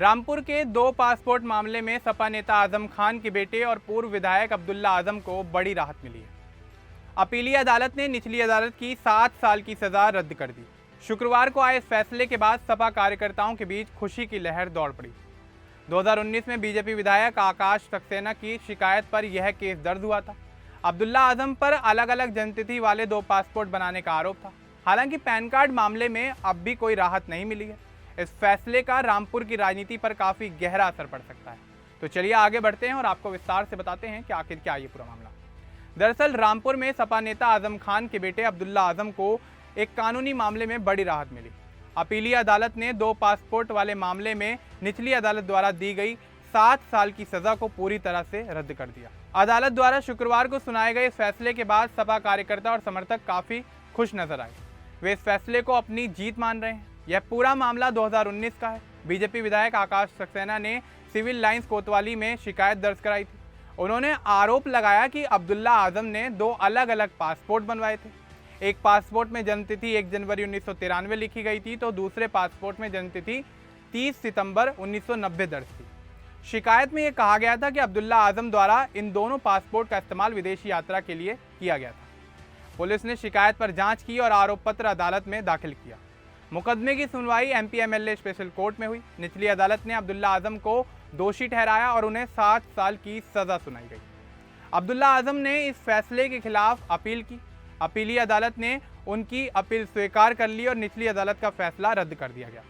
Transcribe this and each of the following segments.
रामपुर के दो पासपोर्ट मामले में सपा नेता आजम खान के बेटे और पूर्व विधायक अब्दुल्ला आजम को बड़ी राहत मिली है। अपीली अदालत ने निचली अदालत की 7 साल की सजा रद्द कर दी। शुक्रवार को आए इस फैसले के बाद सपा कार्यकर्ताओं के बीच खुशी की लहर दौड़ पड़ी। 2019 में बीजेपी विधायक आकाश सक्सेना की शिकायत पर यह केस दर्ज हुआ था। अब्दुल्ला आजम पर अलग अलग जन्मतिथि वाले 2 पासपोर्ट बनाने का आरोप था। हालांकि पैन कार्ड मामले में अब भी कोई राहत नहीं मिली है। इस फैसले का रामपुर की राजनीति पर काफी गहरा असर पड़ सकता है। तो चलिए आगे बढ़ते हैं और आपको विस्तार से बताते हैं कि आखिर क्या ये पूरा मामला। दरअसल रामपुर में सपा नेता आजम खान के बेटे अब्दुल्ला आजम को एक कानूनी मामले में बड़ी राहत मिली। अपीली अदालत ने 2 पासपोर्ट वाले मामले में निचली अदालत द्वारा दी गई 7 साल की सजा को पूरी तरह से रद्द कर दिया। अदालत द्वारा शुक्रवार को सुनाए गए इस फैसले के बाद सपा कार्यकर्ता और समर्थक काफी खुश नजर आए। वे इस फैसले को अपनी जीत मान रहे हैं। यह पूरा मामला 2019 का है। बीजेपी विधायक आकाश सक्सेना ने सिविल लाइंस कोतवाली में शिकायत दर्ज कराई थी। उन्होंने आरोप लगाया कि अब्दुल्ला आजम ने 2 अलग अलग पासपोर्ट बनवाए थे। एक पासपोर्ट में जन्मतिथि 1 जनवरी 1993 लिखी गई थी, तो दूसरे पासपोर्ट में जन्मतिथि 30 सितंबर 1990 दर्ज थी। शिकायत में यह कहा गया था कि अब्दुल्ला आजम द्वारा इन दोनों पासपोर्ट का इस्तेमाल विदेशी यात्रा के लिए किया गया था। पुलिस ने शिकायत पर जांच की और आरोप पत्र अदालत में दाखिल किया। मुकदमे की सुनवाई एमपी एमएलए स्पेशल कोर्ट में हुई। निचली अदालत ने अब्दुल्ला आजम को दोषी ठहराया और उन्हें 7 साल की सजा सुनाई गई। अब्दुल्ला आजम ने इस फैसले के खिलाफ अपील की। अपीली अदालत ने उनकी अपील स्वीकार कर ली और निचली अदालत का फैसला रद्द कर दिया गया।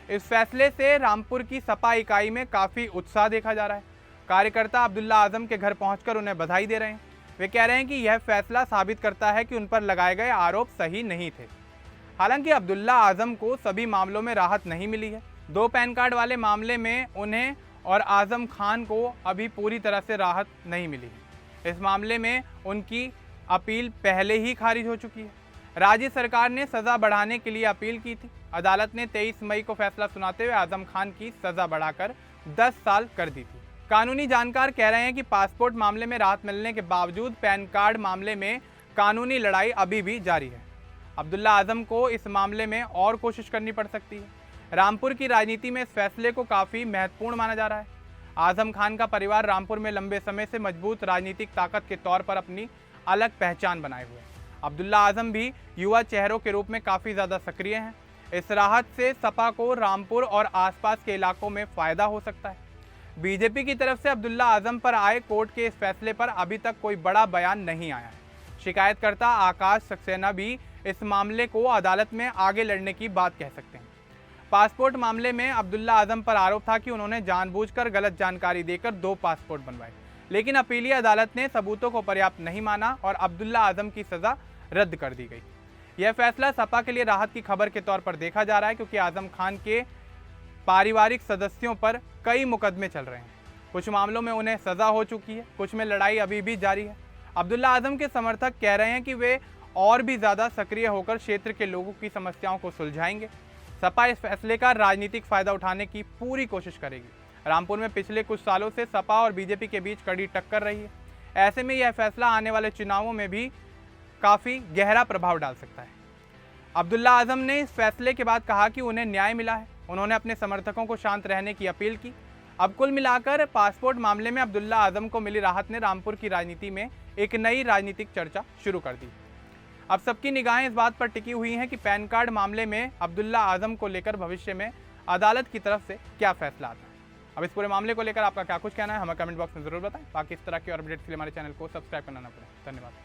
इस फैसले से रामपुर की सपा इकाई में काफी उत्साह देखा जा रहा है। कार्यकर्ता अब्दुल्ला आजम के घर पहुंचकर उन्हें बधाई दे रहे हैं। वे कह रहे हैं कि यह फैसला साबित करता है कि उन पर लगाए गए आरोप सही नहीं थे। हालांकि अब्दुल्ला आजम को सभी मामलों में राहत नहीं मिली है। 2 पैन कार्ड वाले मामले में उन्हें और आजम खान को अभी पूरी तरह से राहत नहीं मिली है। इस मामले में उनकी अपील पहले ही खारिज हो चुकी है। राज्य सरकार ने सजा बढ़ाने के लिए अपील की थी। अदालत ने 23 मई को फैसला सुनाते हुए आजम खान की सजा बढ़ाकर 10 साल कर दी थी। कानूनी जानकार कह रहे हैं कि पासपोर्ट मामले में राहत मिलने के बावजूद पैन कार्ड मामले में कानूनी लड़ाई अभी भी जारी है। अब्दुल्ला आजम को इस मामले में और कोशिश करनी पड़ सकती है। रामपुर की राजनीति में इस फैसले को काफी महत्वपूर्ण माना जा रहा है। आजम खान का परिवार रामपुर में लंबे समय से मजबूत राजनीतिक ताकत के तौर पर अपनी अलग पहचान बनाए हुए हैं। अब्दुल्ला आजम भी युवा चेहरों के रूप में काफी ज्यादा सक्रिय हैं। इस राहत से सपा को रामपुर और आसपास के इलाकों में फायदा हो सकता है। बीजेपी की तरफ से अब्दुल्ला आजम पर आए कोर्ट के इस फैसले पर अभी तक कोई बड़ा बयान नहीं आया है। शिकायतकर्ता आकाश सक्सेना भी इस मामले को अदालत में आगे लड़ने की बात कह सकते हैं। पासपोर्ट मामले में अब्दुल्ला आजम पर आरोप था कि उन्होंने जानबूझकर गलत जानकारी देकर 2 पासपोर्ट बनवाए, लेकिन अपीली अदालत ने सबूतों को पर्याप्त नहीं माना और अब्दुल्ला आजम की सजा रद्द कर दी गई। यह फैसला सपा के लिए राहत की खबर के तौर पर देखा जा रहा है, क्योंकि आजम खान के पारिवारिक सदस्यों पर कई मुकदमे चल रहे हैं। कुछ मामलों में उन्हें सजा हो चुकी है, कुछ में लड़ाई अभी भी जारी है। अब्दुल्ला आजम के समर्थक कह रहे हैं कि वे और भी ज़्यादा सक्रिय होकर क्षेत्र के लोगों की समस्याओं को सुलझाएंगे। सपा इस फैसले का राजनीतिक फायदा उठाने की पूरी कोशिश करेगी। रामपुर में पिछले कुछ सालों से सपा और बीजेपी के बीच कड़ी टक्कर रही है। ऐसे में यह फैसला आने वाले चुनावों में भी काफ़ी गहरा प्रभाव डाल सकता है। अब्दुल्ला आजम ने इस फैसले के बाद कहा कि उन्हें न्याय मिला है। उन्होंने अपने समर्थकों को शांत रहने की अपील की। अब कुल मिलाकर पासपोर्ट मामले में अब्दुल्ला आजम को मिली राहत ने रामपुर की राजनीति में एक नई राजनीतिक चर्चा शुरू कर दी। अब सबकी निगाहें इस बात पर टिकी हुई हैं कि पैन कार्ड मामले में अब्दुल्ला आजम को लेकर भविष्य में अदालत की तरफ से क्या फैसला आता है। अब इस पूरे मामले को लेकर आपका क्या कुछ कहना है हमें कमेंट बॉक्स में जरूर बताएं। बाकी इस तरह की और अपडेट्स के लिए हमारे चैनल को सब्सक्राइब करना ना भूलें। धन्यवाद।